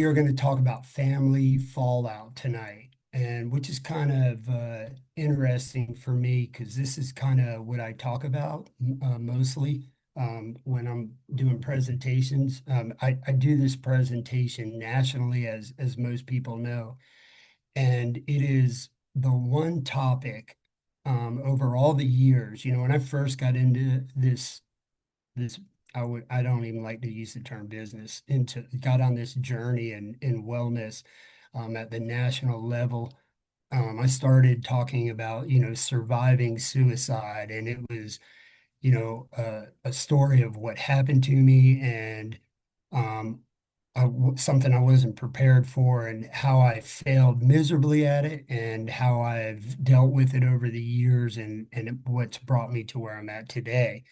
we are going to talk about family fallout tonight, and which is kind of interesting for me because this is kind of what I talk about mostly when I'm doing presentations. I do this presentation nationally, as most people know, and it is the one topic over all the years. When I first got into this I don't even like to use the term business into got on this journey in wellness at the national level. I started talking about surviving suicide, and it was a story of what happened to me, and um, something I wasn't prepared for, and how I failed miserably at it, and how I've dealt with it over the years, and what's brought me to where I'm at today.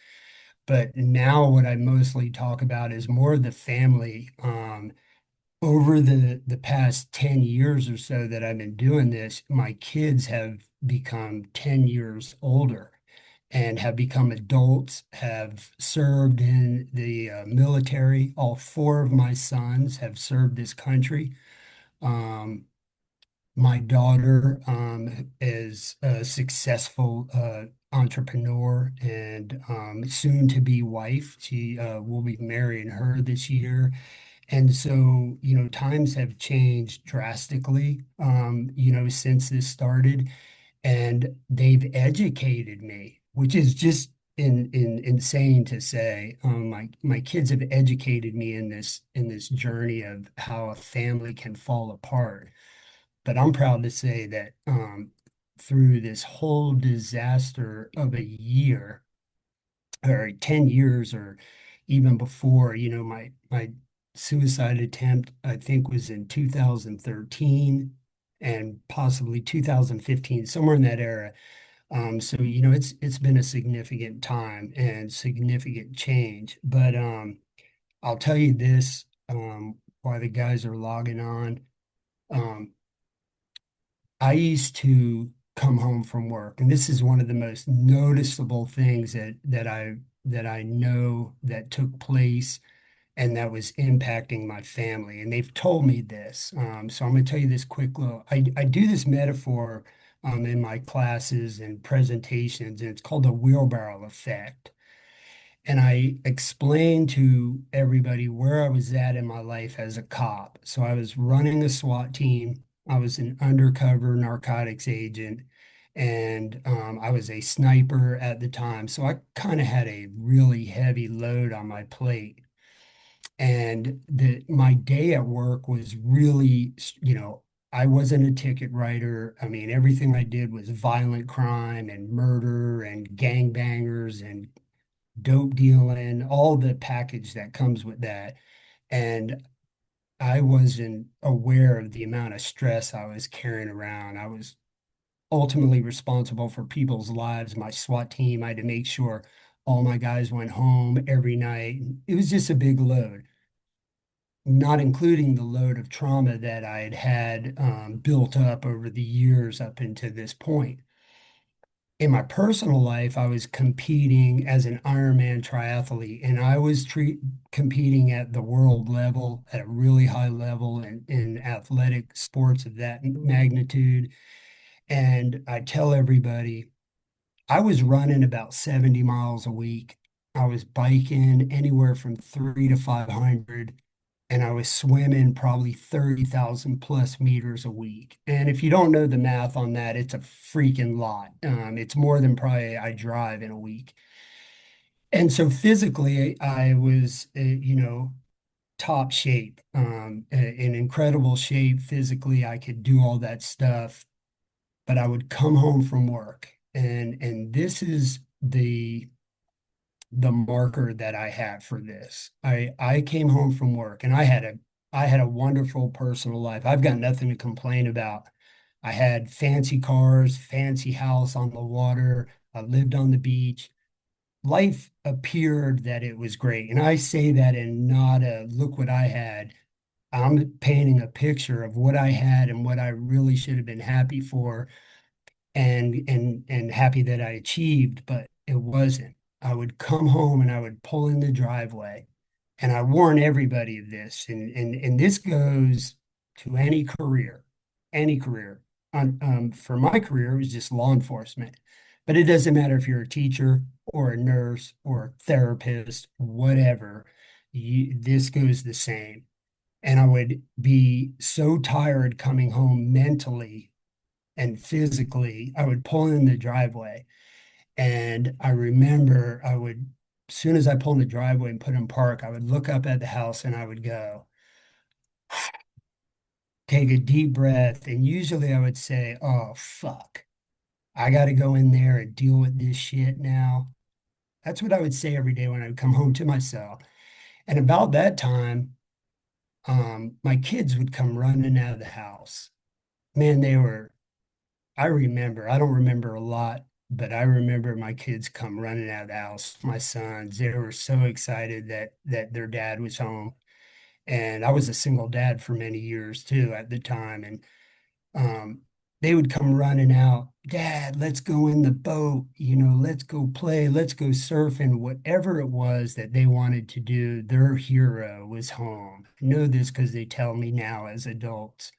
But now what I mostly talk about is more of the family. Over the past 10 years or so that I've been doing this, my kids have become 10 years older and have become adults, have served in the military. All four of my sons have served this country. Um, my daughter is a successful entrepreneur and soon to be wife. She will be marrying her this year. And so, times have changed drastically, since this started. And they've educated me, which is just insane to say. My kids have educated me in this journey of how a family can fall apart. But I'm proud to say that through this whole disaster of a year or 10 years or even before, my suicide attempt, I think, was in 2013 and possibly 2015, somewhere in that era. So, it's been a significant time and significant change. But I'll tell you this, while the guys are logging on. Um, I used to come home from work, and this is one of the most noticeable things that I know that took place and that was impacting my family. And they've told me this. So I'm going to tell you this quick little. I do this metaphor in my classes and presentations, and it's called the wheelbarrow effect. And I explained to everybody where I was at in my life as a cop. So I was running a SWAT team. I was an undercover narcotics agent, and I was a sniper at the time. So I kind of had a really heavy load on my plate. And my day at work was really, I wasn't a ticket writer. I mean, everything I did was violent crime and murder and gangbangers and dope dealing, all the package that comes with that. And I wasn't aware of the amount of stress I was carrying around. I was ultimately responsible for people's lives. My SWAT team, I had to make sure all my guys went home every night. It was just a big load, not including the load of trauma that I had had built up over the years up into this point. In my personal life, I was competing as an Ironman triathlete, and I was competing at the world level at a really high level in athletic sports of that magnitude. And I tell everybody, I was running about 70 miles a week. I was biking anywhere from 3 to 500, and I was swimming probably 30,000 plus meters a week. And if you don't know the math on that, it's a freaking lot. It's more than probably I drive in a week. And so physically, I was, top shape, in incredible shape. Physically, I could do all that stuff, but I would come home from work, and this is the marker that I have for this. I came home from work, and I had a wonderful personal life. I've got nothing to complain about. I had fancy cars, fancy house on the water. I lived on the beach. Life appeared that it was great. And I say that in not a look what I had. I'm painting a picture of what I had and what I really should have been happy for, and happy that I achieved, but it wasn't. I would come home and I would pull in the driveway, And I warn everybody of this, and this goes to any career. For my career, it was just law enforcement, but it doesn't matter if you're a teacher or a nurse or a therapist, whatever. This goes the same. And I would be so tired coming home mentally and physically. I would pull in the driveway, and I remember as soon as I pulled in the driveway and put in park, I would look up at the house and I would go, take a deep breath. And usually I would say, oh, fuck, I got to go in there and deal with this shit now. That's what I would say every day when I would come home to my cell. And about that time, my kids would come running out of the house. Man, I don't remember a lot, but I remember my kids come running out of the house. My sons, they were so excited that their dad was home. And I was a single dad for many years too at the time. And um, they would come running out, Dad, let's go in the boat, let's go play, let's go surfing, whatever it was that they wanted to do. Their hero was home. I know this because they tell me now as adults.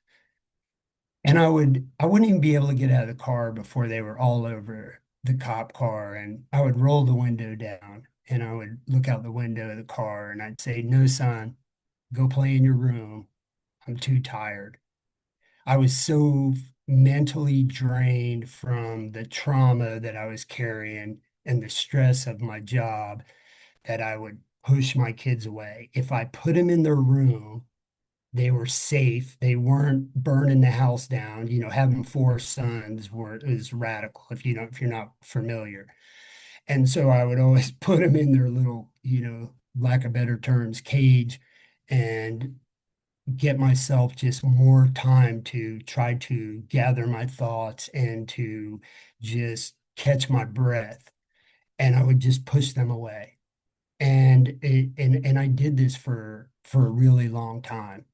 And I wouldn't even be able to get out of the car before they were all over the cop car. And I would roll the window down and I would look out the window of the car and I'd say, no, son, go play in your room. I'm too tired. I was so mentally drained from the trauma that I was carrying and the stress of my job that I would push my kids away. If I put them in their room, they were safe. They weren't burning the house down. Having four sons is radical if you're not familiar. And so I would always put them in their little, lack of better terms, cage and get myself just more time to try to gather my thoughts and to just catch my breath. And I would just push them away. And I did this for a really long time.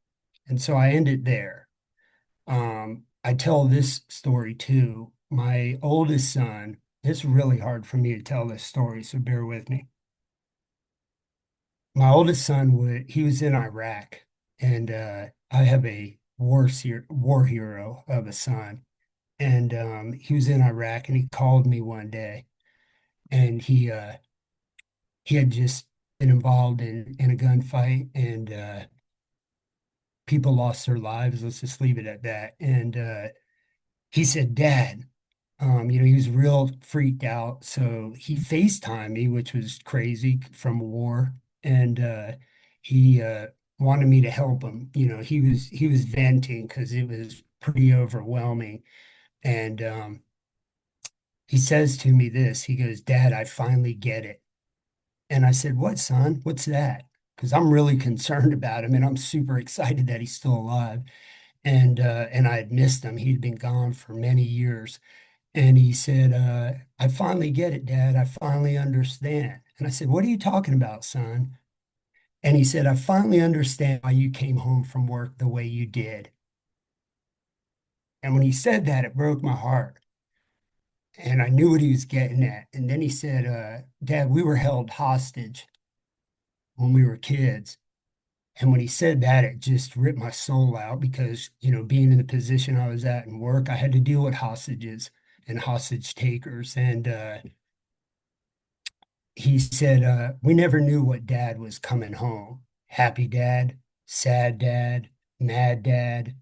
And so I ended there. I tell this story too. My oldest son, it's really hard for me to tell this story, so bear with me. My oldest son he was in Iraq, and I have a war hero of a son, and he was in Iraq, and he called me one day, and he had just been involved in a gunfight, and people lost their lives. Let's just leave it at that. And he said, Dad, he was real freaked out. So he FaceTimed me, which was crazy from war. And he wanted me to help him. He was venting because it was pretty overwhelming. And he says to me this, he goes, Dad, I finally get it. And I said, What, son? What's that? Because I'm really concerned about him and I'm super excited that he's still alive. And I had missed him. He'd been gone for many years. And he said, I finally get it, Dad. I finally understand. And I said, What are you talking about, son? And he said, I finally understand why you came home from work the way you did. And when he said that, it broke my heart. And I knew what he was getting at. And then he said, Dad, we were held hostage when we were kids. And when he said that, it just ripped my soul out because, being in the position I was at in work, I had to deal with hostages and hostage takers. And he said, we never knew what dad was coming home. Happy dad, sad dad, mad dad,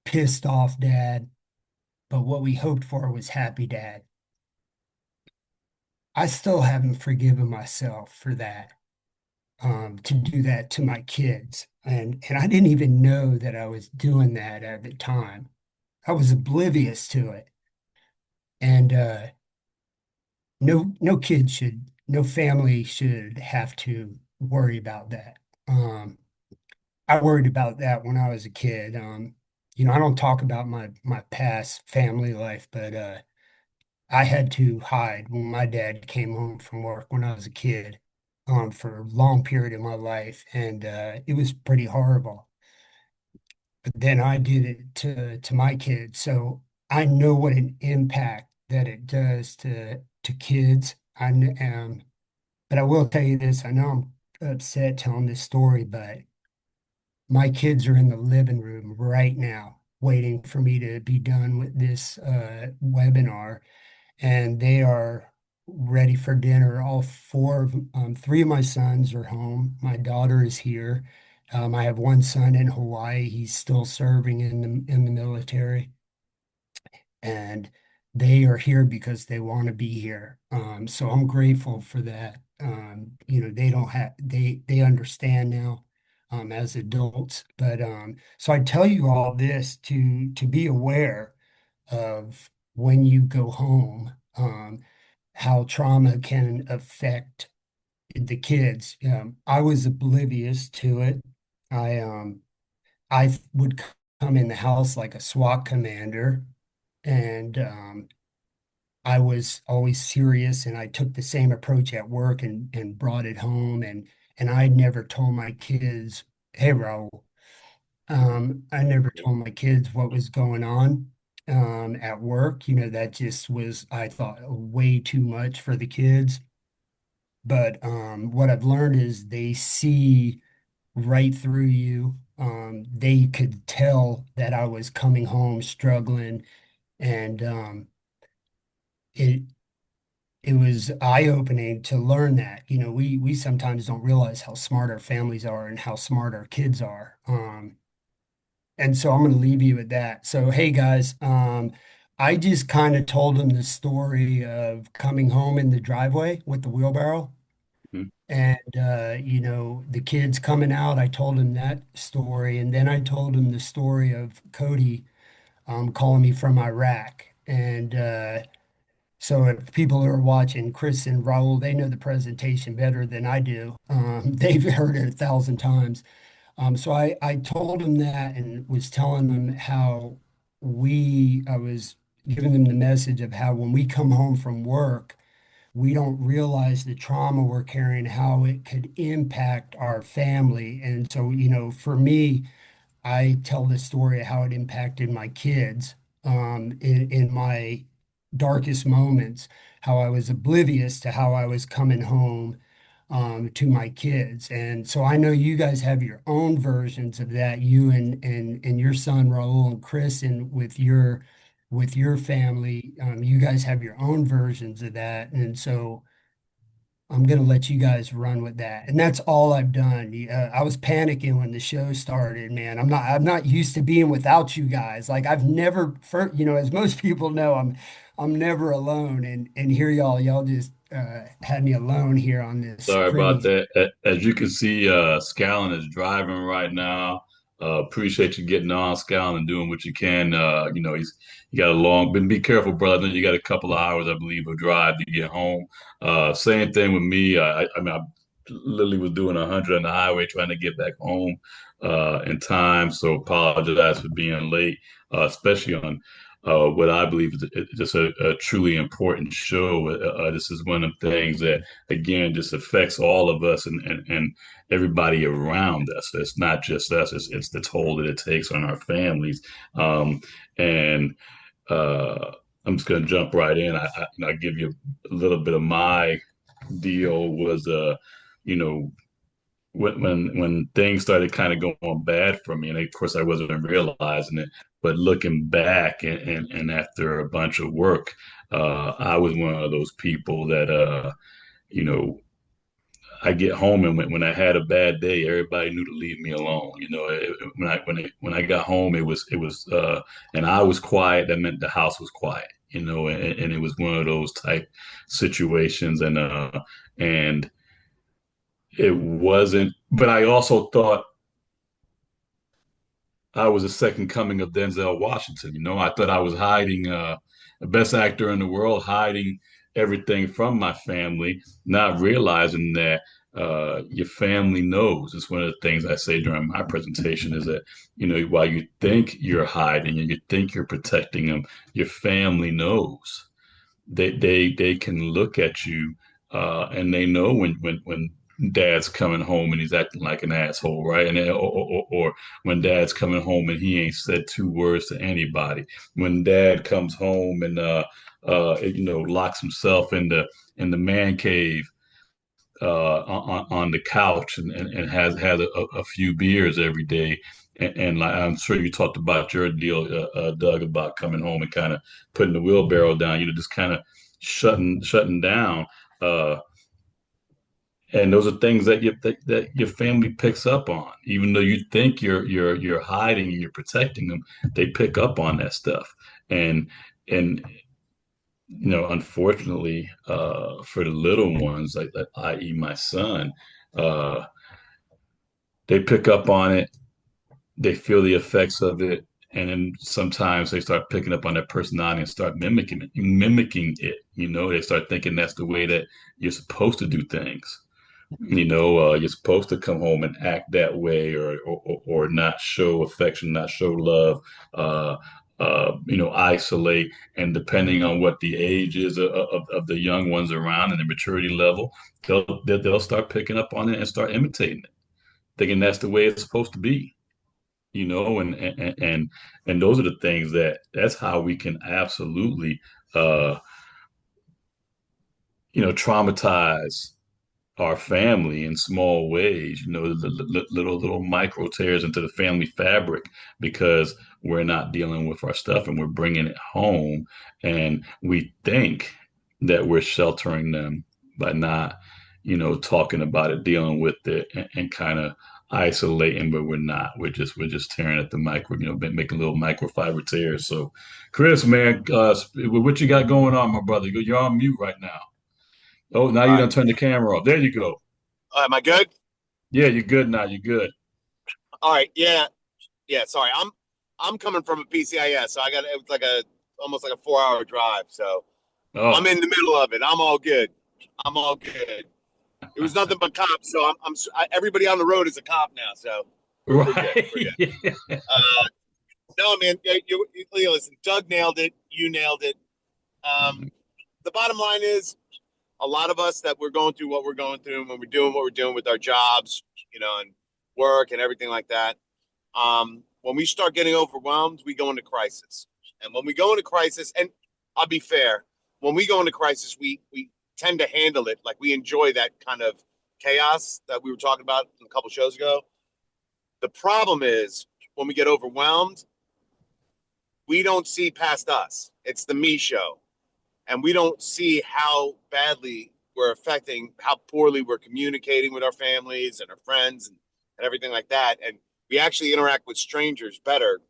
pissed off dad. But what we hoped for was happy dad. I still haven't forgiven myself for that, to do that to my kids. And I didn't even know that I was doing that at the time. I was oblivious to it. And no family should have to worry about that. I worried about that when I was a kid. I don't talk about my past family life, but I had to hide when my dad came home from work when I was a kid, for a long period of my life, and it was pretty horrible. But then I did it to my kids, so I know what an impact that it does to kids. But I will tell you this: I know I'm upset telling this story, but my kids are in the living room right now, waiting for me to be done with this webinar, and they are ready for dinner. All four of three of my sons are home. My daughter is here. I have one son in Hawaii. He's still serving in the military, and they are here because they want to be here. So I'm grateful for that. They don't have they understand now as adults. But so I tell you all this to be aware of when you go home, how trauma can affect the kids. I was oblivious to it. I would come in the house like a SWAT commander, and I was always serious, and I took the same approach at work and brought it home, and I never told my kids, "Hey, Raul," I never told my kids what was going on at work. That just was, I thought, way too much for the kids. But what I've learned is they see right through you. They could tell that I was coming home struggling, and it it was eye-opening to learn that. We sometimes don't realize how smart our families are and how smart our kids are. And so I'm going to leave you with that. So, hey guys, I just kind of told them the story of coming home in the driveway with the wheelbarrow. Mhm. And the kids coming out, I told him that story, and then I told him the story of Cody calling me from Iraq. And so if people who are watching, Chris and Raul, they know the presentation better than I do. They've heard it 1,000 times. So I told him that and was telling them how I was giving them the message of how when we come home from work, we don't realize the trauma we're carrying, how it could impact our family. And so, for me, I tell the story of how it impacted my kids in my darkest moments, how I was oblivious to how I was coming home to my kids. And so I know you guys have your own versions of that, you and your son Raul and Chris, and with your family, you guys have your own versions of that. And so I'm gonna let you guys run with that. And that's all I've done. I was panicking when the show started, man. I'm not used to being without you guys. Like I've never, as most people know, I'm never alone. And here y'all just had me alone here on this Sorry about crazy. that. As you can see, Scallon is driving right now. Appreciate you getting on, Scallon, and doing what you can. You got a long, but be careful, brother. You got a couple of hours, I believe, of drive to get home. Same thing with me. I mean, I literally was doing 100 on the highway trying to get back home in time. So apologize for being late, especially on what I believe is just a truly important show. This is one of the things that again just affects all of us and everybody around us. It's not just us, it's the toll that it takes on our families. And uh, I'm just going to jump right in. I'll give you a little bit of my deal was, you know, when things started kind of going bad for me, and of course I wasn't realizing it, but looking back and after a bunch of work, I was one of those people that you know I get home and when I had a bad day, everybody knew to leave me alone. When I got home, it was and I was quiet. That meant the house was quiet. And it was one of those type situations, and it wasn't. But I also thought I was a second coming of Denzel Washington. I thought I was hiding the best actor in the world, hiding everything from my family, not realizing that your family knows. It's one of the things I say during my presentation is that, while you think you're hiding and you think you're protecting them, your family knows. They can look at you and they know when dad's coming home and he's acting like an asshole, right? Or when dad's coming home and he ain't said two words to anybody. When dad comes home and locks himself in the man cave on the couch and has had a few beers every day. And like, I'm sure you talked about your deal, Doug, about coming home and kind of putting the wheelbarrow down, just kind of shutting down. Uh, and those are things that your family picks up on, even though you think you're hiding and you're protecting them, they pick up on that stuff. And unfortunately, for the little ones, like i.e. my son, uh, they pick up on it, they feel the effects of it, and then sometimes they start picking up on their personality and start mimicking it. They start thinking that's the way that you're supposed to do things. You're supposed to come home and act that way, or not show affection, not show love, uh, isolate. And depending on what the age is of the young ones around and the maturity level, they'll start picking up on it and start imitating it, thinking that's the way it's supposed to be. And those are the things that's how we can absolutely, uh, traumatize our family in small ways, the little micro tears into the family fabric because we're not dealing with our stuff and we're bringing it home, and we think that we're sheltering them by not, talking about it, dealing with it, and kind of isolating, but we're not. We're just tearing at the micro, making little microfiber tears. So, Chris, man, what you got going on, my brother? You're on mute right now. Oh, now All you right. done turn the camera off. There you go. Am I good? Yeah, you're good now. You're good. All right. Yeah. Yeah. Sorry. I'm coming from a PCIS, so it was like a almost like a 4 hour drive. So I'm Oh, in the middle of it. I'm all good. I'm all good. It was nothing but cops. So everybody on the road is a cop now. So we're good. right. We're good. Yeah. No, man. Listen, Doug nailed it. You nailed it. Um, the bottom line is a lot of us that we're going through what we're going through and when we're doing what we're doing with our jobs, and work and everything like that. When we start getting overwhelmed, we go into crisis. And when we go into crisis, and I'll be fair, when we go into crisis, we tend to handle it like we enjoy that kind of chaos that we were talking about a couple shows ago. The problem is when we get overwhelmed, we don't see past us. It's the me show. And we don't see how badly we're affecting, how poorly we're communicating with our families and our friends and everything like that. And we actually interact with strangers better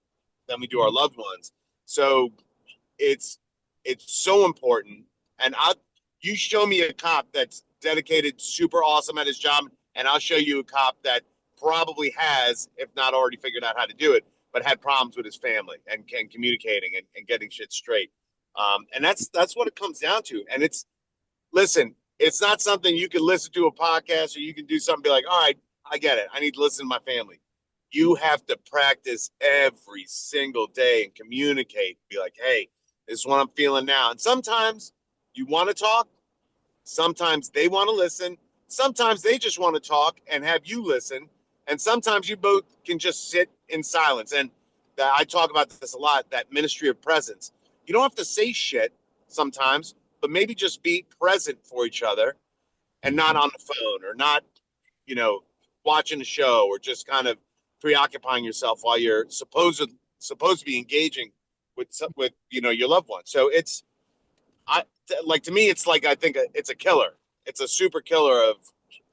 than we do our loved ones. So it's so important. And you show me a cop that's dedicated, super awesome at his job, and I'll show you a cop that probably has, if not already figured out how to do it, but had problems with his family and communicating and getting shit straight. And that's what it comes down to. And listen, it's not something you can listen to a podcast or you can do something, be like, all right, I get it. I need to listen to my family. You have to practice every single day and communicate. Be like, hey, this is what I'm feeling now. And sometimes you want to talk. Sometimes they want to listen. Sometimes they just want to talk and have you listen. And sometimes you both can just sit in silence. And I talk about this a lot, that ministry of presence. You don't have to say shit sometimes, but maybe just be present for each other and not on the phone or not, you know, watching a show or just kind of preoccupying yourself while you're supposed to be engaging with your loved one. So I like, to me, it's like, I think it's a killer. It's a super killer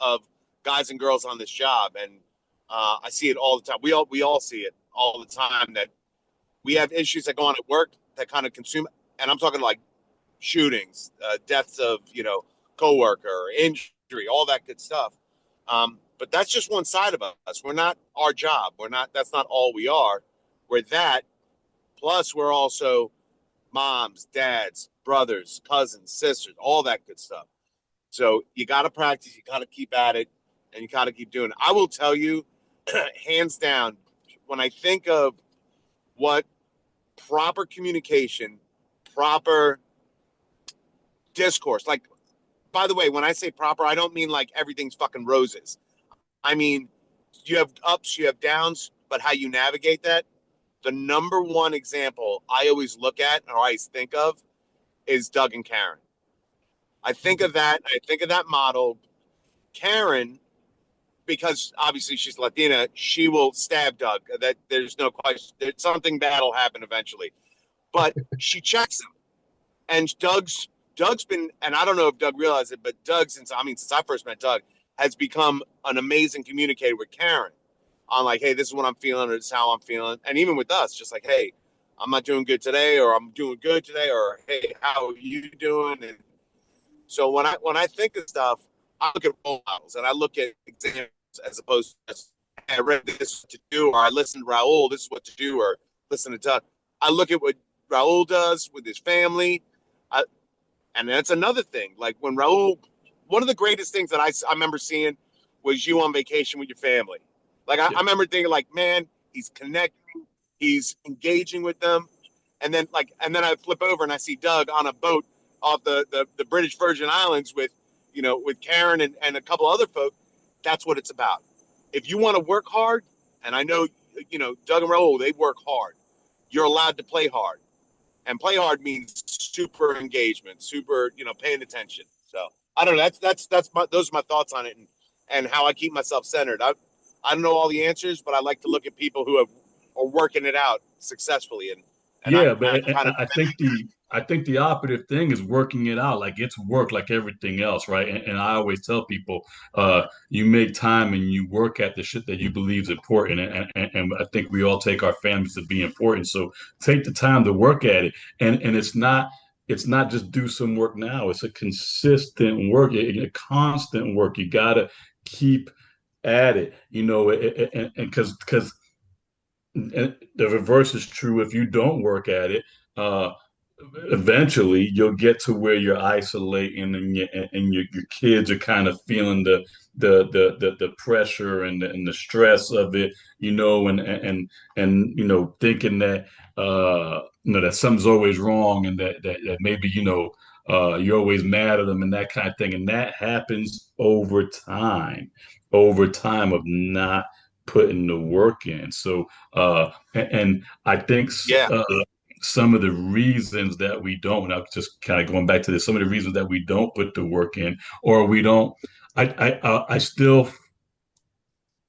of guys and girls on this job, and I see it all the time. We all see it all the time, that we have issues that go on at work that kind of consume, and I'm talking like shootings, deaths of coworker, injury, all that good stuff. But that's just one side of us. We're not our job. We're not. That's not all we are. We're that. Plus, we're also moms, dads, brothers, cousins, sisters, all that good stuff. So you got to practice. You got to keep at it, and you got to keep doing it. I will tell you, hands down, when I think of what proper communication, proper discourse, like, by the way, when I say proper, I don't mean like everything's fucking roses. I mean, you have ups, you have downs, but how you navigate that. The number one example I always look at or I always think of is Doug and Karen. I think of that. I think of that model. Karen, because obviously she's Latina, she will stab Doug. That there's no question. Something bad will happen eventually. But she checks him, and Doug's been, and I don't know if Doug realized it, but Doug, since I first met Doug, has become an amazing communicator with Karen on like, hey, this is what I'm feeling, or this is how I'm feeling, and even with us, just like, hey, I'm not doing good today, or I'm doing good today, or hey, how are you doing? And so when I think of stuff, I look at role models and I look at examples as opposed to just, hey, I read this to do, or I listened to Raul, this is what to do, or listen to Doug. I look at what Raul does with his family. I, and that's another thing. Like when Raul, one of the greatest things that I remember seeing was you on vacation with your family. Like I remember thinking like, man, he's connecting, he's engaging with them. And then I flip over and I see Doug on a boat off the British Virgin Islands with, with Karen and a couple other folk. That's what it's about. If you want to work hard, and I know, Doug and Raul, they work hard. You're allowed to play hard. And play hard means super engagement, super, paying attention. So I don't know. Those are my thoughts on it, and how I keep myself centered. I don't know all the answers, but I like to look at people who are working it out successfully, and Yeah, I but kind of I think the operative thing is working it out. Like it's work like everything else, right? And I always tell people, you make time and you work at the shit that you believe is important. And I think we all take our families to be important. So take the time to work at it. And it's not just do some work now. It's a consistent work, a constant work. You gotta keep at it, and because and the reverse is true. If you don't work at it, uh, eventually you'll get to where you're isolating, and your kids are kind of feeling the pressure and the stress of it, and thinking that that something's always wrong, and that maybe you're always mad at them and that kind of thing, and that happens over time of not putting the work in. So and I think yeah, some of the reasons that we don't, and I'm just kind of going back to this, some of the reasons that we don't put the work in, or we don't, I still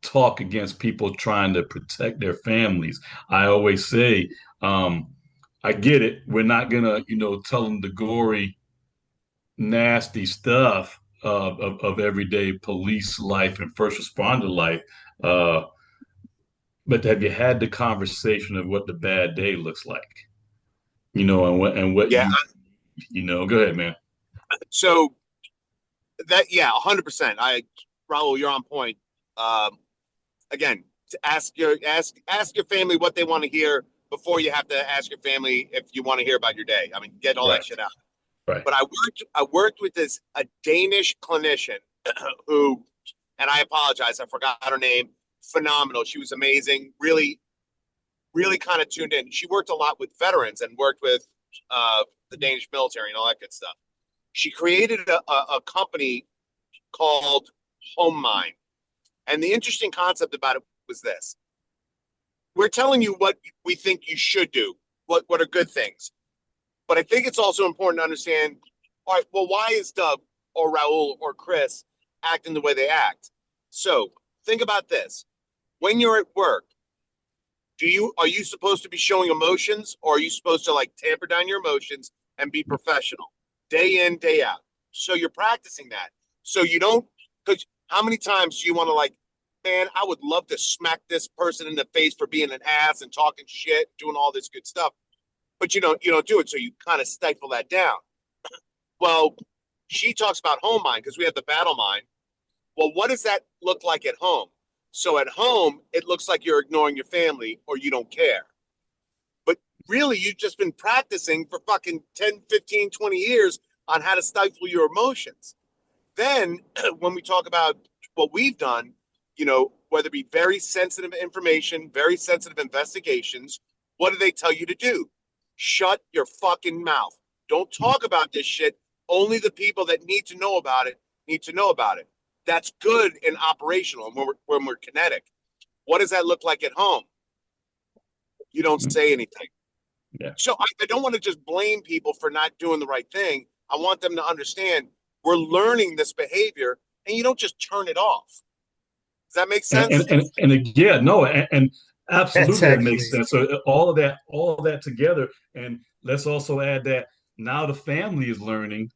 talk against people trying to protect their families. I always say, I get it. We're not gonna, tell them the gory, nasty stuff of everyday police life and first responder life. Uh, but have you had the conversation of what the bad day looks like? And what yeah. go ahead, man. So that, yeah, 100%. Raul, you're on point. Um, Again, to ask your family what they want to hear before you have to ask your family if you want to hear about your day. I mean, get all that Right, shit out. right. But I worked with a Danish clinician who, and I apologize, I forgot her name. Phenomenal. She was amazing. Really, really kind of tuned in. She worked a lot with veterans and worked with the Danish military and all that good stuff. She created a company called Home Mind. And the interesting concept about it was this: we're telling you what we think you should do, what are good things. But I think it's also important to understand, all right, well, why is Doug or Raul or Chris acting the way they act? So think about this. When you're at work, are you supposed to be showing emotions, or are you supposed to like tamper down your emotions and be professional day in, day out? So you're practicing that. So you don't, because how many times do you want to like, man, I would love to smack this person in the face for being an ass and talking shit, doing all this good stuff, but you don't do it. So you kind of stifle that down. Well, she talks about home mind because we have the battle mind. Well, what does that look like at home? So at home, it looks like you're ignoring your family or you don't care. But really, you've just been practicing for fucking 10, 15, 20 years on how to stifle your emotions. Then when we talk about what we've done, whether it be very sensitive information, very sensitive investigations, what do they tell you to do? Shut your fucking mouth. Don't talk about this shit. Only the people that need to know about it need to know about it. That's good and operational and when we're kinetic. What does that look like at home? You don't Mm, say anything. yeah. So I don't want to just blame people for not doing the right thing. I want them to understand we're learning this behavior and you don't just turn it off. Does that make And sense? again, no, and That's absolutely that makes actually, sense. So all of that together, and let's also add that now the family is learning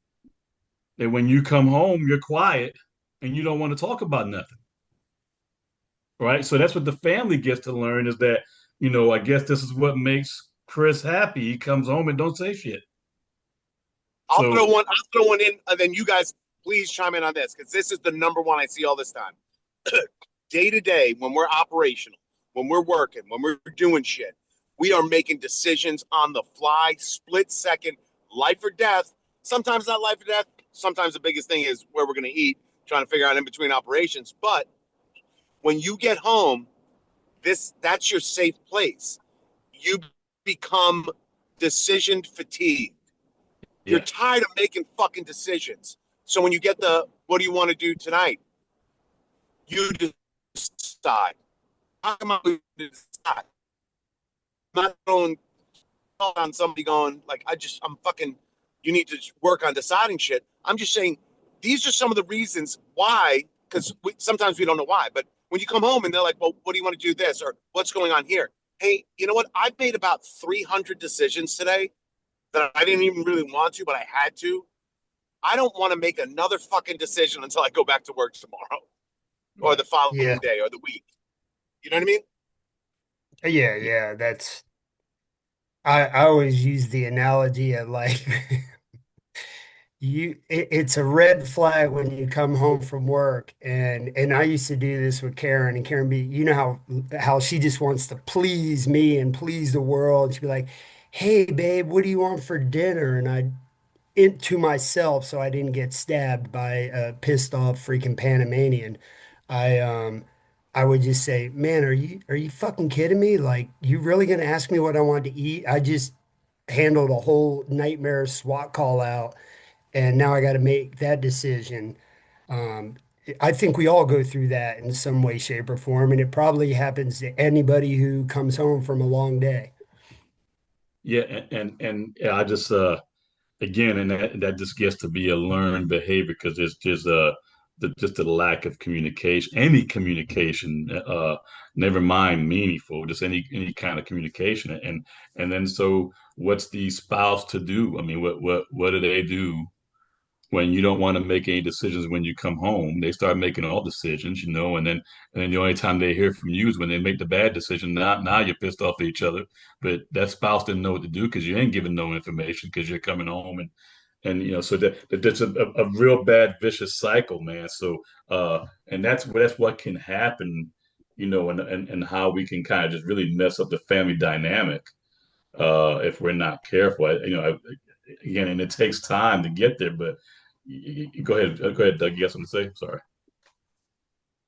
that when you come home, you're quiet and you don't want to talk about nothing, right? So that's what the family gets to learn is that, I guess this is what makes Chris happy. He comes home and don't say shit. So I'll throw one in, and then you guys please chime in on this because this is the number one I see all this time. Day to day, when we're operational, when we're working, when we're doing shit, we are making decisions on the fly, split second, life or death. Sometimes not life or death. Sometimes the biggest thing is where we're going to eat, trying to figure out in between operations. But when you get home, that's your safe place. You become decision fatigued. You're yeah, tired of making fucking decisions. So when you get what do you want to do tonight? You decide. How come I decide? I'm not throwing on somebody going like I'm fucking. You need to work on deciding shit. I'm just saying these are some of the reasons why. Because sometimes we don't know why, but when you come home and they're like, "Well, what do you want to do this?" or "What's going on here?" Hey, you know what? I've made about 300 decisions today that I didn't even really want to, but I had to. I don't want to make another fucking decision until I go back to work tomorrow or right. the following yeah, day or the week. You know what I mean? yeah, Yeah, yeah. I always use the analogy of like it's a red flag when you come home from work, and I used to do this with Karen, and Karen be, how she just wants to please me and please the world. She'd be like, "Hey babe, what do you want for dinner?" And I to myself, so I didn't get stabbed by a pissed off freaking Panamanian. I um I would just say, "Man, are you fucking kidding me? Like, you really gonna ask me what I want to eat? I just handled a whole nightmare SWAT call out, and now I got to make that decision." Um, I think we all go through that in some way, shape, or form, and it probably happens to anybody who comes home from a long day. yeah, and yeah, I just again, and that just gets to be a learned behavior because it's just just a lack of communication, any communication, never mind meaningful, just any kind of communication, and then so what's the spouse to do? I mean, what do they do when you don't want to make any decisions when you come home? They start making all decisions, and then the only time they hear from you is when they make the bad decision. Now you're pissed off at each other, but that spouse didn't know what to do because you ain't giving no information because you're coming home and so that's a real bad vicious cycle, man. So and that's what can happen, and how we can kind of just really mess up the family dynamic if we're not careful. Again, and it takes time to get there, but go ahead, Doug. You got something to say? Sorry.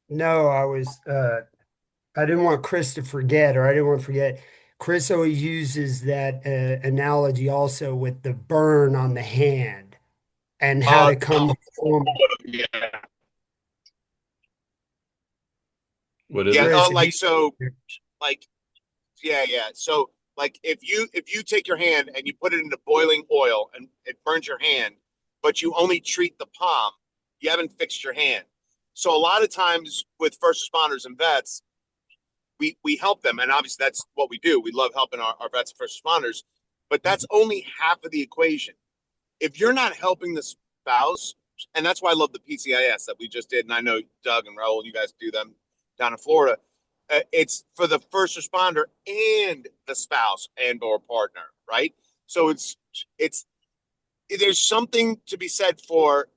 No, I didn't want Chris to forget, or I didn't want to forget. Chris always uses that analogy also with the burn on the hand and how to come home. Yeah, What is yeah. it? Chris, if Like you, so, like yeah, yeah. So like if you take your hand and you put it into boiling oil and it burns your hand, but you only treat the palm, you haven't fixed your hand. So a lot of times with first responders and vets, we help them, and obviously that's what we do. We love helping our vets and first responders, but that's only half of the equation. If you're not helping the spouse, and that's why I love the PCIS that we just did, and I know Doug and Raul, you guys do them down in Florida. It's for the first responder and the spouse and or partner, right? So it's there's something to be said for,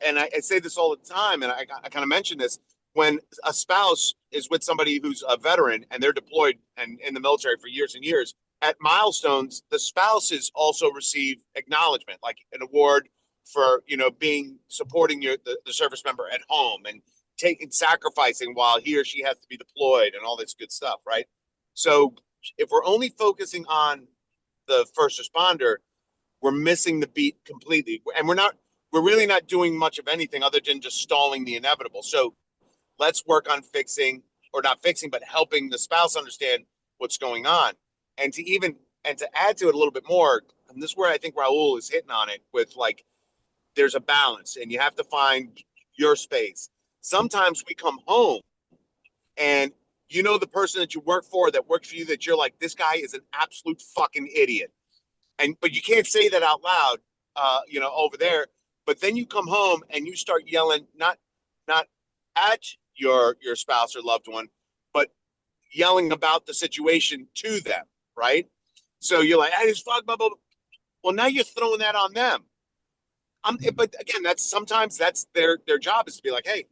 and I say this all the time, and I kind of mention this when a spouse is with somebody who's a veteran and they're deployed and in the military for years and years. At milestones, the spouses also receive acknowledgement, like an award for being supporting the service member at home and taking sacrificing while he or she has to be deployed and all this good stuff, right? So if we're only focusing on the first responder, we're missing the beat completely, and we're really not doing much of anything other than just stalling the inevitable. So let's work on fixing, or not fixing, but helping the spouse understand what's going on, and to add to it a little bit more. And this is where I think Raul is hitting on it with, like, there's a balance, and you have to find your space. Sometimes we come home and you know the person that you work for that works for you that you're like, this guy is an absolute fucking idiot. And but you can't say that out loud, over there. But then you come home and you start yelling, not at your spouse or loved one, but yelling about the situation to them, right? So you're like, hey, this fuck, blah, blah, blah. Well, now you're throwing that on them. But again, that's sometimes that's their job is to be like, hey,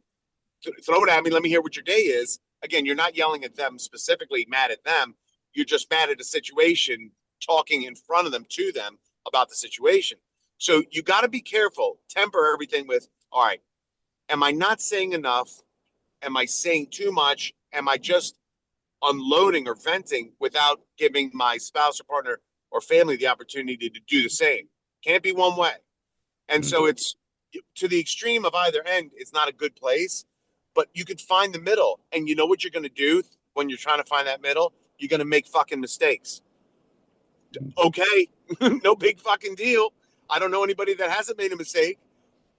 throw it at me. Let me hear what your day is. Again, you're not yelling at them specifically, mad at them. You're just mad at a situation, talking in front of them to them about the situation. So you got to be careful. Temper everything with, all right, am I not saying enough? Am I saying too much? Am I just unloading or venting without giving my spouse or partner or family the opportunity to do the same? Can't be one way. And Mm-hmm. so it's to the extreme of either end, it's not a good place, but you could find the middle. And you know what you're going to do when you're trying to find that middle? You're going to make fucking mistakes. Okay, no big fucking deal. I don't know anybody that hasn't made a mistake,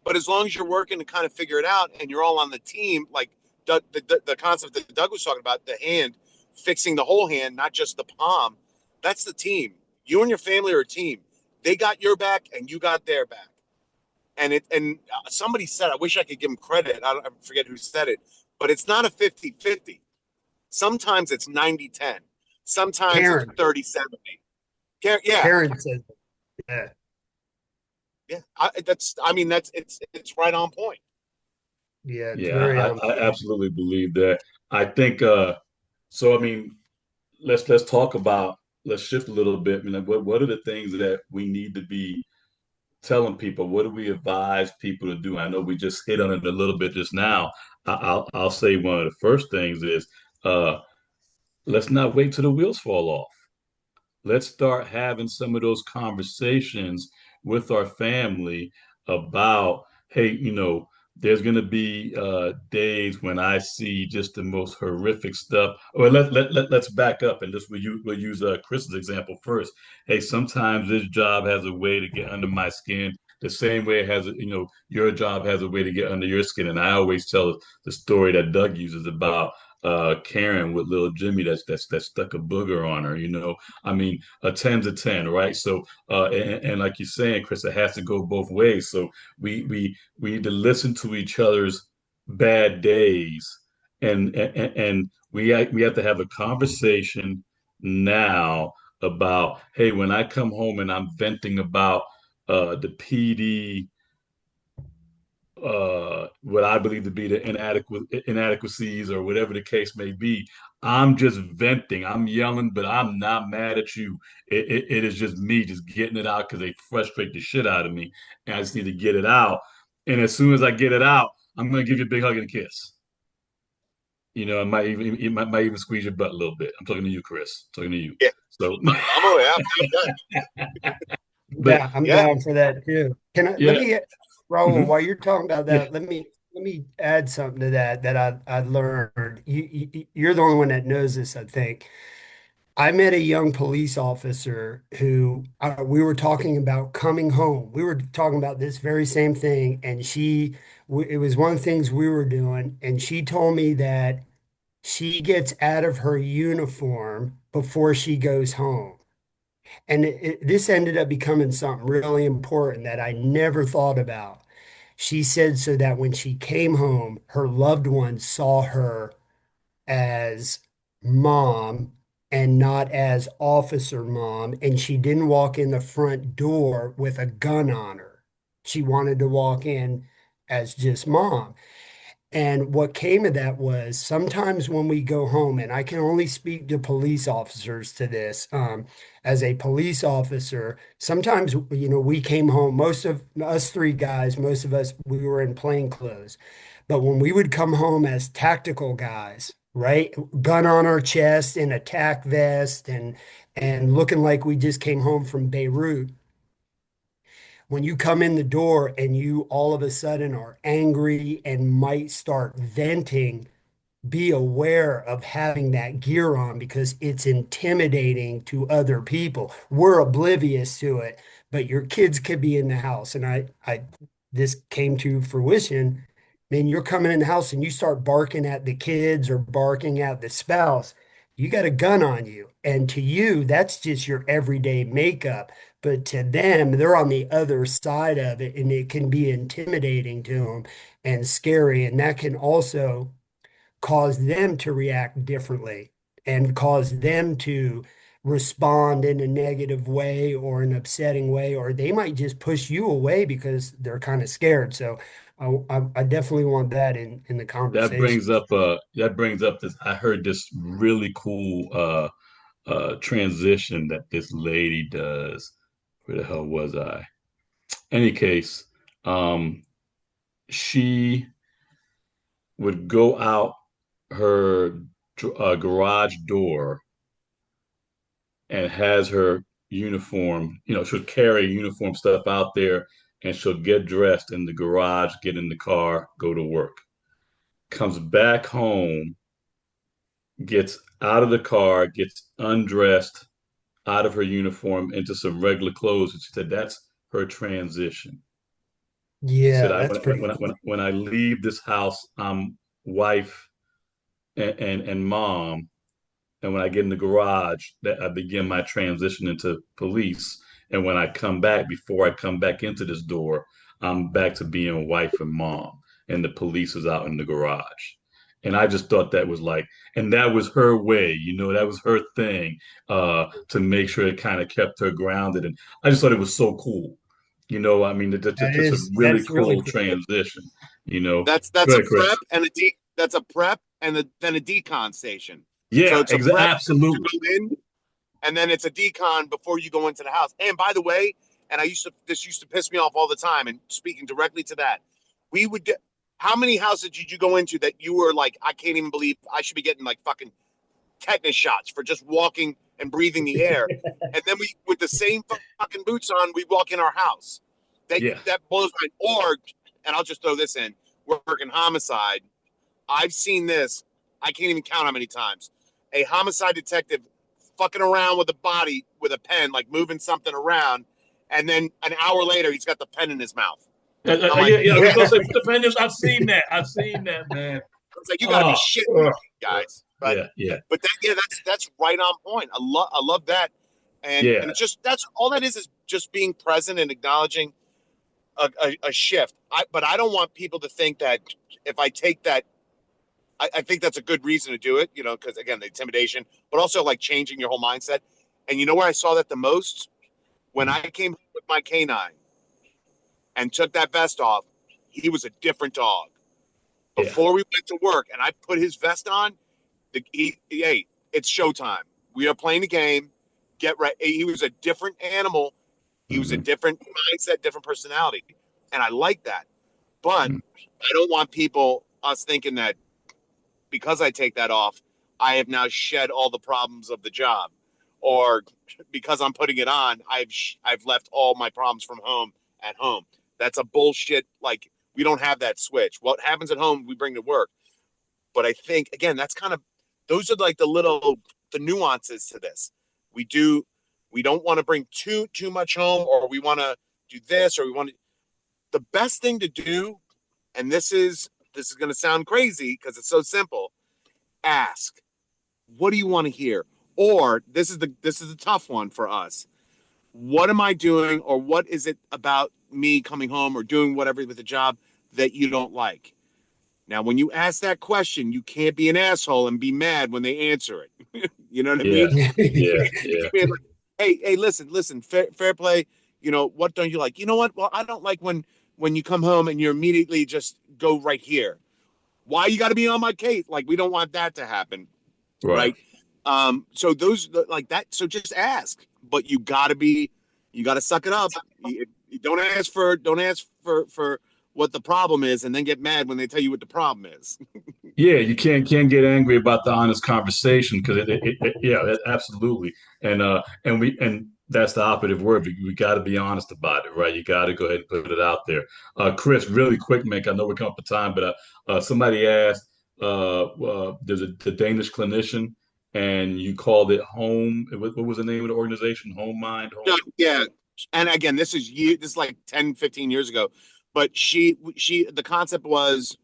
but as long as you're working to kind of figure it out and you're all on the team, like the concept that Doug was talking about, the hand, fixing the whole hand, not just the palm, that's the team. You and your family are a team. They got your back and you got their back. And somebody said, I wish I could give them credit. I forget who said it, but it's not a 50-50. Sometimes it's 90-10. Sometimes it's Karen, 30-70. Yeah, Karen said that. yeah. That's it's right on point. Yeah, it's Yeah, very I absolutely believe that. I think so. I mean, let's talk about let's shift a little bit. I mean, like, what are the things that we need to be telling people? What do we advise people to do? I know we just hit on it a little bit just now. I'll say one of the first things is uh, let's not wait till the wheels fall off. Let's start having some of those conversations with our family about, hey, there's going to be days when I see just the most horrific stuff. Or let's back up and just we'll use Chris's example first. Hey, sometimes this job has a way to get under my skin. The same way it has, your job has a way to get under your skin. And I always tell the story that Doug uses about Karen with little Jimmy that stuck a booger on her. I mean, a 10's a 10, right? So, and like you're saying, Chris, it has to go both ways. So we need to listen to each other's bad days, and we have to have a conversation now about, hey, when I come home and I'm venting about the PD, what I believe to be the inadequacies or whatever the case may be. I'm just venting. I'm yelling, but I'm not mad at you. It is just me just getting it out because they frustrate the shit out of me, and I just need to get it out. And as soon as I get it out, I'm gonna give you a big hug and a kiss. I might even squeeze your butt a little bit. I'm talking to you, Chris. I'm talking to you. Yeah, So, I'm aware. I'm done. but I'm Yeah, down for that too. Can I let yeah. me, Raul, Mhm. while you're talking about Yeah. that, let me add something to that I learned. You're the only one that knows this, I think. I met a young police officer who we were talking about coming home. We were talking about this very same thing, and it was one of the things we were doing, and she told me that she gets out of her uniform before she goes home. And this ended up becoming something really important that I never thought about. She said so that when she came home, her loved ones saw her as mom and not as officer mom. And she didn't walk in the front door with a gun on her. She wanted to walk in as just mom. And what came of that was sometimes when we go home, and I can only speak to police officers to this, as a police officer, sometimes, we came home, most of us three guys, most of us, we were in plain clothes. But when we would come home as tactical guys, right? Gun on our chest and a tack vest and looking like we just came home from Beirut, when you come in the door and you all of a sudden are angry and might start venting, be aware of having that gear on because it's intimidating to other people. We're oblivious to it, but your kids could be in the house. And this came to fruition. Man, you're coming in the house and you start barking at the kids or barking at the spouse, you got a gun on you. And to you, that's just your everyday makeup. But to them, they're on the other side of it, and it can be intimidating to them and scary. And that can also cause them to react differently and cause them to respond in a negative way or an upsetting way, or they might just push you away because they're kind of scared. So I definitely want that in the conversation. That brings up this. I heard this really cool transition that this lady does. Where the hell was I? Any case, um, she would go out her garage door and has her uniform. She'll carry uniform stuff out there, and she'll get dressed in the garage, get in the car, go to work. Comes back home, gets out of the car, gets undressed out of her uniform into some regular clothes. And she said that's her transition. She said, Yeah, "I that's pretty cool. when I leave this house, I'm wife and mom, and when I get in the garage, that I begin my transition into police. And when I come back, before I come back into this door, I'm back to being wife and mom, and the police is out in the garage." And I just thought that was like, and that was her way, that was her thing, to make sure it kind of kept her grounded. And I just thought it was so cool. I mean, it's a really That's really cool cool. transition, you know. Go That's a ahead, Chris. prep and that's a prep and then a decon station. So Yeah, it's a prep to absolutely. go in, and then it's a decon before you go into the house. And by the way, and this used to piss me off all the time. And speaking directly to that, we would get. How many houses did you go into that you were like, I can't even believe I should be getting like fucking tetanus shots for just walking and breathing the air? And then we, with the same fucking boots on, we walk in our house. That Yeah. that blows my. Or, and I'll just throw this in: working homicide. I've seen this. I can't even count how many times. A homicide detective fucking around with a body with a pen, like moving something around, and then an hour later he's got the pen in his mouth. I'm like, Yeah, yeah. I was gonna Yeah. say, put the pen. I've seen that. I've seen that, man. it's like you got to be Oh, shitting me, guys. But yeah, yeah, yeah, that's right on point. I love that, and yeah, it's just that's all that is just being present and acknowledging a shift. But I don't want people to think that if I take that, I think that's a good reason to do it, because again, the intimidation, but also like changing your whole mindset. And you know where I saw that the most? When I came with my canine and took that vest off, he was a different dog. yeah. Before we went to work and I put his vest on, hey, it's showtime. We are playing the game. Get ready. He was a different animal. He was a Hmm. different mindset, different personality. And I like that. But I don't want us thinking that because I take that off, I have now shed all the problems of the job, or because I'm putting it on, I've left all my problems from home at home. That's a bullshit. Like, we don't have that switch. What happens at home, we bring to work. But I think again, that's kind of those are like the nuances to this. We do we don't want to bring too much home, or we want to do this, or we want to. The best thing to do, and this is going to sound crazy because it's so simple. Ask, what do you want to hear? Or this is the tough one for us. What am I doing, or what is it about me coming home or doing whatever with the job that you don't like? Now, when you ask that question, you can't be an asshole and be mad when they answer it. You know what I Yeah, mean? yeah, You yeah. can be like, hey, listen, fair play. What don't you like? You know what? Well, I don't like when you come home and you immediately just go right here. Why you got to be on my case? Like, we don't want that to happen, Right. right? So those like that. So just ask, but you got to suck it up. Don't ask for what the problem is, and then get mad when they tell you what the problem is. Yeah, you can't get angry about the honest conversation because yeah, absolutely. And that's the operative word. We got to be honest about it, right? You got to go ahead and put it out there. Chris, really quick, Mick. I know we're coming up for time, but somebody asked, there's the Danish clinician, and you called it home. What was the name of the organization? Home Mind, No, Home. yeah, and again, this is like 10, 15 years ago, but the concept was.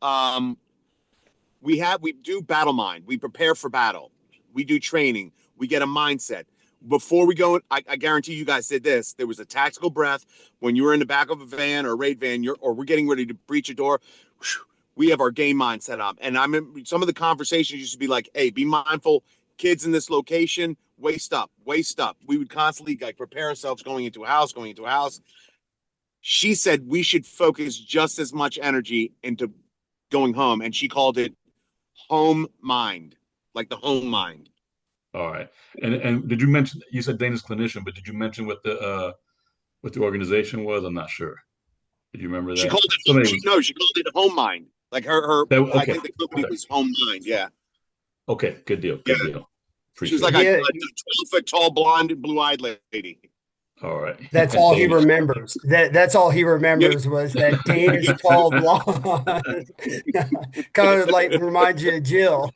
um, we do battle mind. We prepare for battle. We do training. We get a mindset. Before we go, I guarantee you guys did this. There was a tactical breath when you were in the back of a van or a raid van, or we're getting ready to breach a door. We have our game mind set up. And I'm in some of the conversations used to be like, hey, be mindful, kids in this location, waist up, waist up. We would constantly like prepare ourselves going into a house, going into a house. She said we should focus just as much energy into going home. And she called it home mind, like the home mind. All right. And did you mention you said Dana's clinician, but did you mention what the organization was? I'm not sure. Did you remember She that? called it. Somebody was She called it home mind. Like her. that I okay. think the company Okay. was home mind. Yeah, Okay. Good deal. yeah. Good deal. She was Appreciate like it. a Yeah, 12-foot tall, blonde, and blue-eyed lady. All right. that's all he Dana. remembers. That's all he Yeah, remembers was that Dana's tall blonde. Kind of like reminds you of Jill.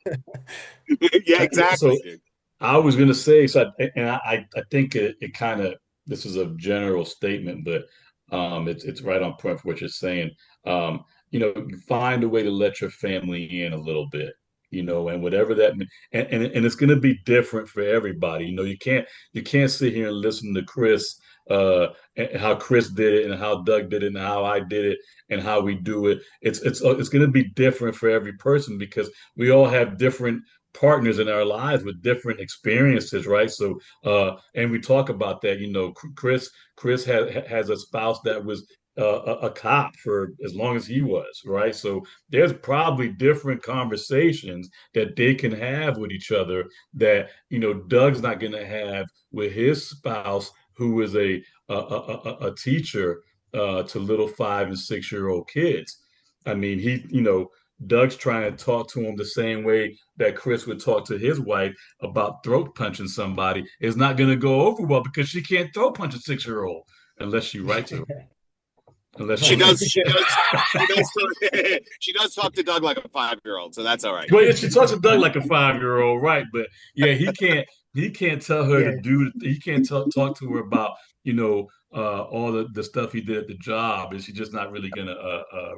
yeah, exactly, So dude. I was going to say, I think it kind of, this is a general statement, but it's right on point for what you're saying. Um, you find a way to let your family in a little bit, and whatever that, and it's going to be different for everybody. You can't sit here and listen to Chris, and how Chris did it and how Doug did it and how I did it and how we do it. It's going to be different for every person because we all have different partners in our lives with different experiences, right? So, and we talk about that. Chris has a spouse that was a cop for as long as he was, right? So there's probably different conversations that they can have with each other that Doug's not going to have with his spouse, who is a teacher to little 5 and 6 year old kids. I mean, Doug's trying to talk to him the same way that Chris would talk to his wife about throat punching somebody. Is not going to go over well because she can't throat punch a 6 year old unless she writes her. Unless She she, does. She does. She does. She does talk to Doug like a 5-year-old, so that's all right. well, yeah, she talks to Doug like a 5 year old, right? But yeah, he can't tell her to Yeah. do. He can't talk to her about all the stuff he did at the job, and she's just not really gonna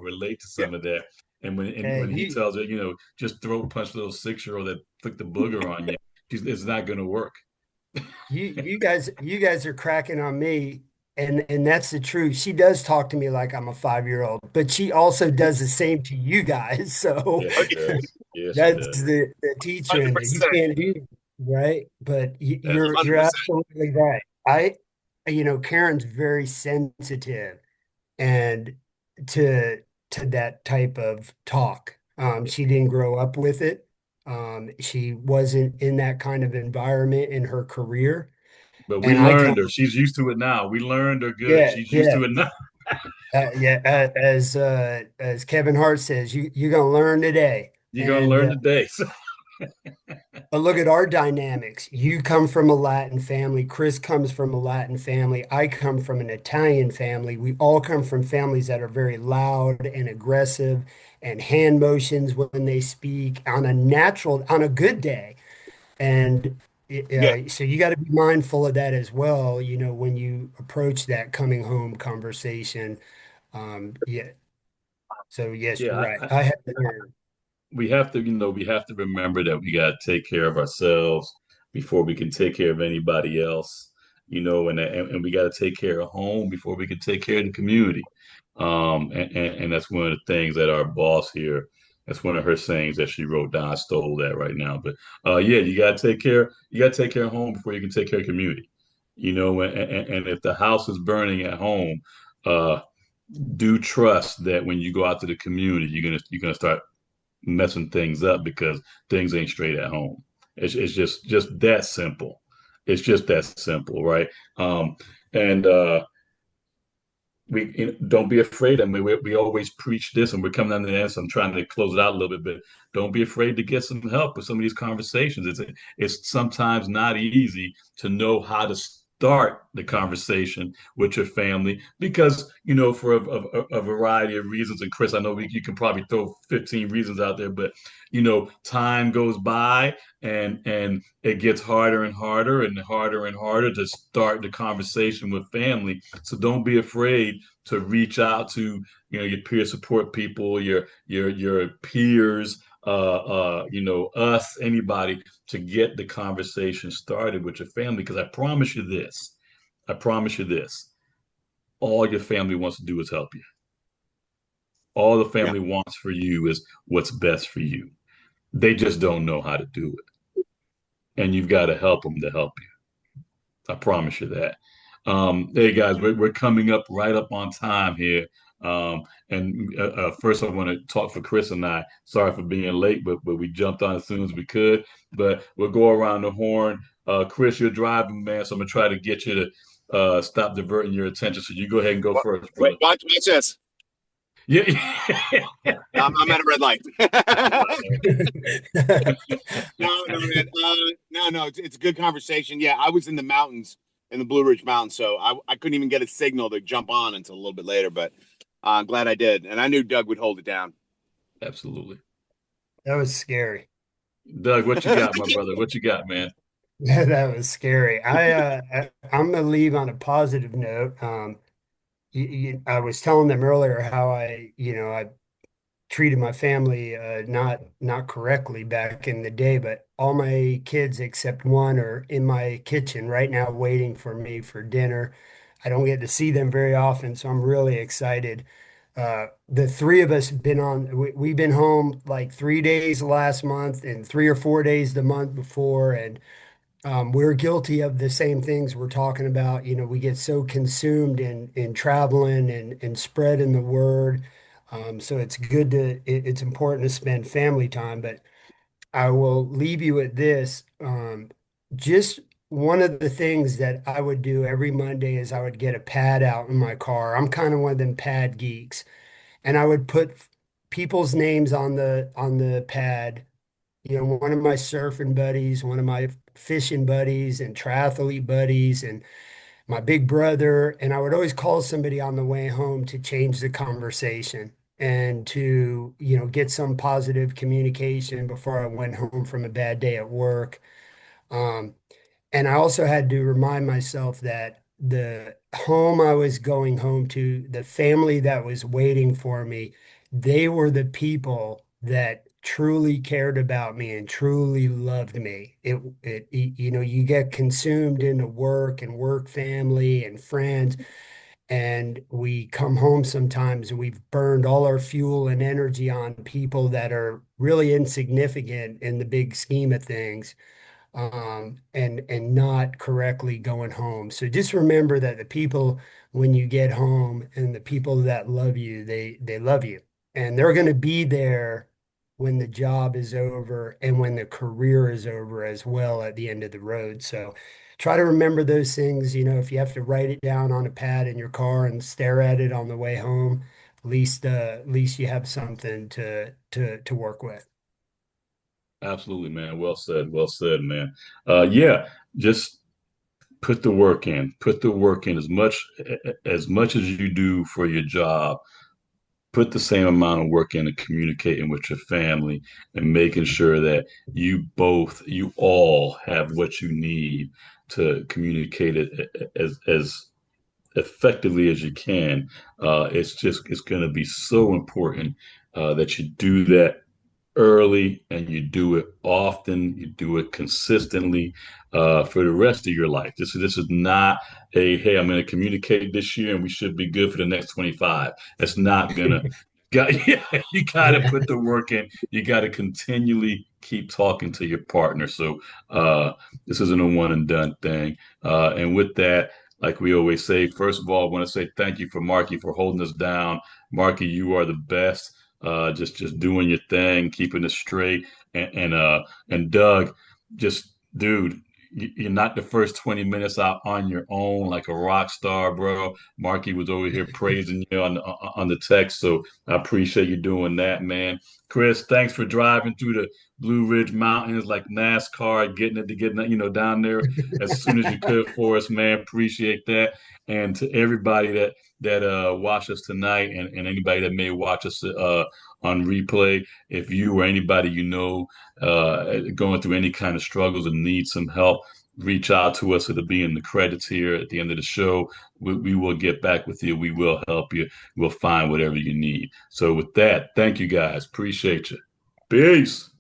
relate to Yeah, some of that. And when he You tells her, just throat punch little 6 year old that flicked the booger on you, it's not gonna work. you guys are cracking on me, and that's the truth. She does talk to me like I'm a 5-year-old, but she also does the same to you guys. So Yes, she does. Yes, she that's does. the teacher hundred in it. You percent. can't do right, but That's you're Hundred you're percent. absolutely right. Karen's very sensitive and to that type of talk. She didn't grow up with it. She wasn't in that kind of environment in her career. But we And I come, learned her. She's used to it now. We learned her good. yeah, She's used yeah, to it now. yeah. As Kevin Hart says, you're gonna learn today. You're gonna And learn today. So, but look at our dynamics. You come from a Latin family. Chris comes from a Latin family. I come from an Italian family. We all come from families that are very loud and aggressive and hand motions when they speak on a good day. And Yeah. so you got to be mindful of that as well, when you approach that coming home conversation. Yeah. So yes, you're yeah, right. I have to learn. we have to remember that we got to take care of ourselves before we can take care of anybody else, and we got to take care of home before we can take care of the community. And that's one of the things that our boss here, that's one of her sayings that she wrote down. I stole that right now, but yeah, you got to take care of home before you can take care of community. And if the house is burning at home, uh, do trust that when you go out to the community, you're gonna start messing things up because things ain't straight at home. It's just that simple. It's just that simple, right? And we don't be afraid. I mean, we always preach this, and we're coming down to the end. So I'm trying to close it out a little bit, but don't be afraid to get some help with some of these conversations. It's sometimes not easy to know how to start the conversation with your family because, for a variety of reasons. And Chris, I know you can probably throw 15 reasons out there, but, time goes by and it gets harder and harder and harder and harder to start the conversation with family. So don't be afraid to reach out to, your peer support people, your peers, us, anybody, to get the conversation started with your family. Because I promise you this, all your family wants to do is help you. All the Yeah. family wants for you is what's best for you. They just don't know how to do it. And you've got to help them to help you. I promise you that. Hey guys, we're coming up right up on time here. And first, I want to talk for Chris and I. Sorry for being late, but we jumped on as soon as we could. But we'll go around the horn. Chris, you're driving, man, so I'm gonna try to get you to stop diverting your attention. So you go ahead and go first, Wait, brother. watch this. Yeah. I'm at a red light. No, man. No. It's a good conversation. Yeah, I was in the mountains, in the Blue Ridge Mountains, so I couldn't even get a signal to jump on until a little bit later. But I'm glad I did, and I knew Doug would hold it down. Absolutely. That was scary. Doug, what you got, my brother? What you got, man? That was scary. I'm gonna leave on a positive note. I was telling them earlier how I treated my family not correctly back in the day, but all my kids except one are in my kitchen right now waiting for me for dinner. I don't get to see them very often, so I'm really excited. The three of us have we've been home like 3 days last month and 3 or 4 days the month before, and we're guilty of the same things we're talking about. We get so consumed in traveling and spreading the word. So it's important to spend family time, but I will leave you with this. Just one of the things that I would do every Monday is I would get a pad out in my car. I'm kind of one of them pad geeks, and I would put people's names on the pad. One of my surfing buddies, one of my fishing buddies, and triathlete buddies, and my big brother. And I would always call somebody on the way home to change the conversation and to, get some positive communication before I went home from a bad day at work. Um, and I also had to remind myself that the home I was going home to, the family that was waiting for me, they were the people that truly cared about me and truly loved me. You get consumed into work and work family and friends, and we come home sometimes and we've burned all our fuel and energy on people that are really insignificant in the big scheme of things, and not correctly going home. So just remember that the people when you get home and the people that love you, they love you. And they're going to be there when the job is over and when the career is over as well at the end of the road. So try to remember those things. If you have to write it down on a pad in your car and stare at it on the way home, at least you have something to work with. Absolutely, man. Well said, man. Yeah, just put the work in. Put the work in as much as you do for your job. Put the same amount of work into communicating with your family and making sure that you all have what you need to communicate it as effectively as you can. It's going to be so important that you do that early and you do it often, you do it consistently for the rest of your life. This is not a hey, I'm going to communicate this year and we should be good for the next 25. That's not gonna yeah, you got to put the work in. You got to continually keep talking to your partner. So this isn't a one and done thing. And with that, like we always say, first of all, I want to say thank you for Marky for holding us down. Marky, you are the best. Just doing your thing, keeping it straight, and Doug, just dude, you're not the first 20 minutes out on your own like a rock star, bro. Marky was over here praising you on the text, so I appreciate you doing that, man. Chris, thanks for driving through the Blue Ridge Mountains like NASCAR, getting it, down there as soon as you could for us, man. Appreciate that. And to everybody that watched us tonight, and anybody that may watch us on replay, if you or anybody going through any kind of struggles and need some help, reach out to us. It'll be in the credits here at the end of the show. We will get back with you. We will help you. We'll find whatever you need. So with that, thank you guys. Appreciate you. Peace.